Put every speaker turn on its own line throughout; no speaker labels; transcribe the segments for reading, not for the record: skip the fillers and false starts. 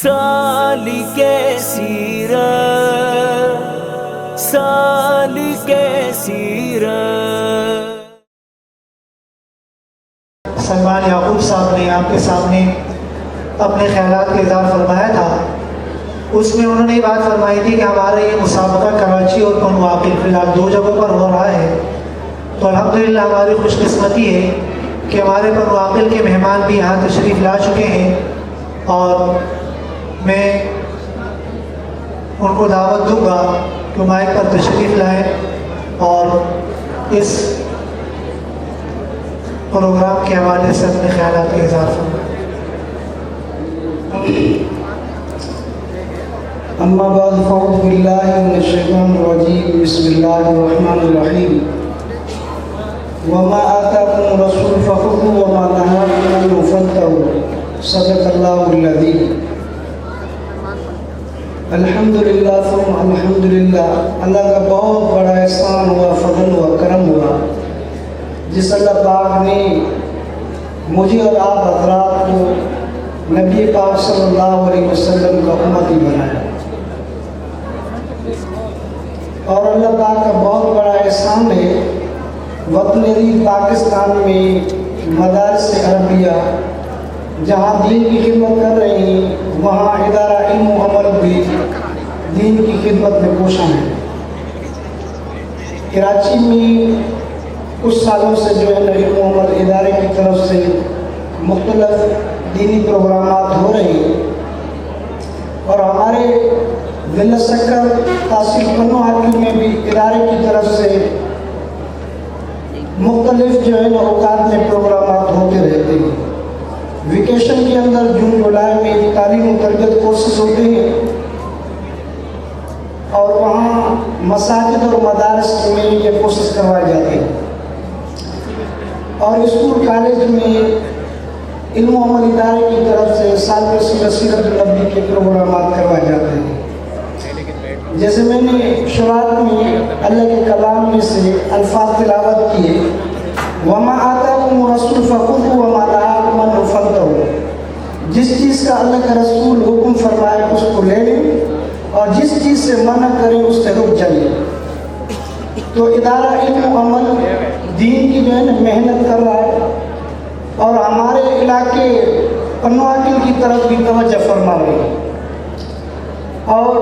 سالک سیرت، سالک سیرت۔
سلمان یعقوب صاحب نے آپ کے سامنے اپنے خیالات کا اظہار فرمایا تھا۔ اس میں انہوں نے یہ بات فرمائی تھی کہ ہمارا یہ مسابقہ کراچی اور بنو عاقل فی الحال 2 جگہوں پر ہو رہا ہے، تو الحمدللہ ہماری خوش قسمتی ہے کہ ہمارے بنو عاقل کے مہمان بھی یہاں تشریف لا چکے ہیں، اور میں ان کو دعوت دوں گا کہ مائک پر تشریف لائیں اور اس پروگرام کے حوالے سے اپنے خیالات کا اظہار فرمائیں۔
اما بعد فاعوذ باللہ من الشیطان الرجیم، بسم اللہ الرحمن الرحیم۔ وما آتاکم الرسول فخذوه وما نهاکم عنہ فانتہوا، صدق اللہ العظیم۔ الحمدللہ ثم الحمدللہ، اللہ کا بہت بڑا احسان ہوا، فضل ہوا، کرم ہوا، جس اللہ پاک نے مجھے اور آپ حضرات کو نبی پاک صلی اللہ علیہ وسلم کا امتی بنایا، اور اللہ پاک کا بہت بڑا احسان ہے وطن عزیز پاکستان میں مدارس عربیہ جہاں دین کی خدمت کر رہے ہیں، وہاں ادارہ علم و عمل بھی دین کی خدمت میں کوشاں ہے۔ کراچی میں کچھ سالوں سے جو ہے علم و عمل ادارے کی طرف سے مختلف دینی پروگرامات ہو رہے ہیں، اور ہمارے ضلع سکر تحصیل بنو عاقل میں بھی ادارے کی طرف سے مختلف جو ہے اوقات میں پروگرامات ہوتے رہتے ہیں۔ ویکیشن کے اندر جون جولائی میں تعلیم و تربیت کورسز ہوتے ہیں، اور وہاں مساجد اور مدارس میں یہ کورسز کروائے جاتے ہیں، اور اسکول کالج میں علم و عمل ادارے کی طرف سے سال پر سیرت النبی کے پروگرامات کروائے جاتے ہیں۔ جیسے میں نے شروعات میں اللہ کے کلام میں سے الفاظ تلاوت کیے، وَمَا آتَاكُمُ الرَّسُولُ فَخُذُوهُ وَمَا نَهَاكُمْ عَنْهُ فَانتَهُوا، جس چیز کا اللہ کا رسول حکم فرمائے اس کو لے لیں، اور جس چیز سے منع کریں اس سے رک جائیں۔ تو ادارہ علم و عمل دین کی جو ہے محنت کر رہا ہے، اور ہمارے علاقے بنو عاقل کی طرف بھی توجہ فرما رہے ہیں، اور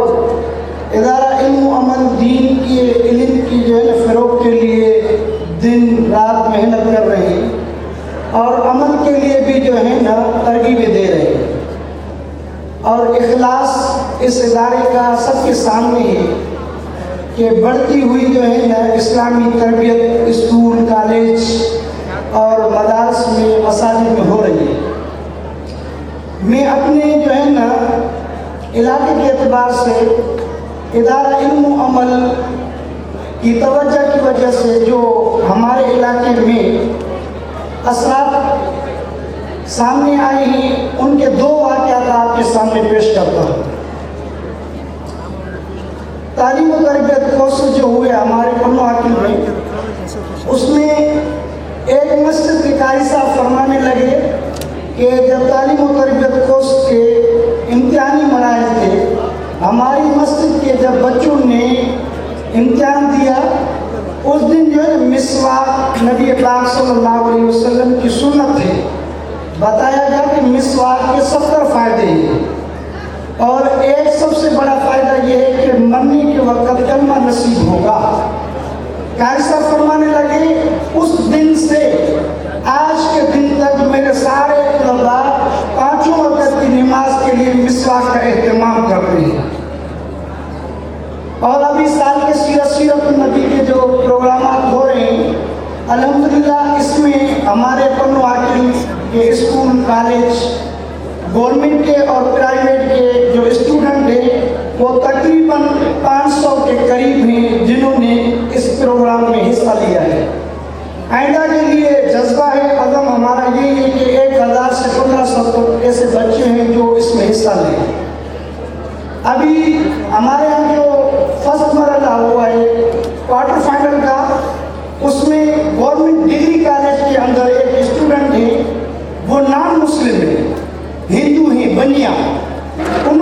ادارہ علم و عمل دین کے علم کی جو ہے فروغ کے لیے دن رات محنت کر رہے ہیں، اور عمل کے لیے بھی جو ہے نا ترغیبیں دے رہے ہیں، اور اخلاص اس ادارے کا سب کے سامنے ہے کہ بڑھتی ہوئی جو ہے نا اسلامی تربیت اسکول کالج اور مدارس میں مساجد میں ہو رہی ہے۔ میں اپنے جو ہے نا علاقے کے اعتبار سے ادارہ علم و عمل کی توجہ کی وجہ سے جو ہمارے علاقے میں اثرات سامنے آئے ہیں، ان کے 2 واقعات آپ کے سامنے پیش کرتا ہوں۔ تعلیم و تربیت کورسز جو ہوئے ہمارے بنو عاقل میں، اس میں ایک مسجد کے قاری صاحب فرمانے لگے کہ جب تعلیم و تربیت کورس کے امتحانی مراحل تھے، ہماری مسجد کے جب بچوں نے امتحان دیا، اس دن جو ہے مسواک نبی پاک صلی اللہ علیہ وسلم کی سنت ہے، بتایا گیا کہ مسواک کے 70 فائدے ہیں، اور ایک سب سے بڑا فائدہ یہ ہے کہ مرنے کے وقت کلمہ نصیب ہوگا۔ قاری صاحب فرمانے لگے اس دن سے آج کے دن تک میرے سارے طلباء 5 وقت کی نماز کے لیے مسواک کا اہتمام کرتے ہیں، اور ابھی سال کے سیرت النبی کے جو پروگرامات ہو رہے ہیں، الحمدللہ اس میں ہمارے بنو عاقل کے اسکول کالج گورنمنٹ کے اور پرائیویٹ کے جو اسٹوڈنٹ ہیں وہ تقریباً 500 کے قریب ہیں جنہوں نے اس پروگرام میں حصہ لیا ہے۔ آئندہ کے لیے جذبہ ہے عزم ہمارا یہی ہے کہ 1000 سے 1500 ایسے بچے ہیں جو اس میں حصہ لیں۔ ابھی ہمارے یہاں جو فرسٹ مرحلہ ہوا ہے کوارٹر فائنل کا، اس میں گورنمنٹ ڈگری کالج کے اندر ایک اسٹوڈنٹ ہے، وہ نان مسلم ہے، ہندو ہیں، بنیا، انہوں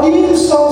300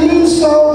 300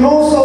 900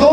2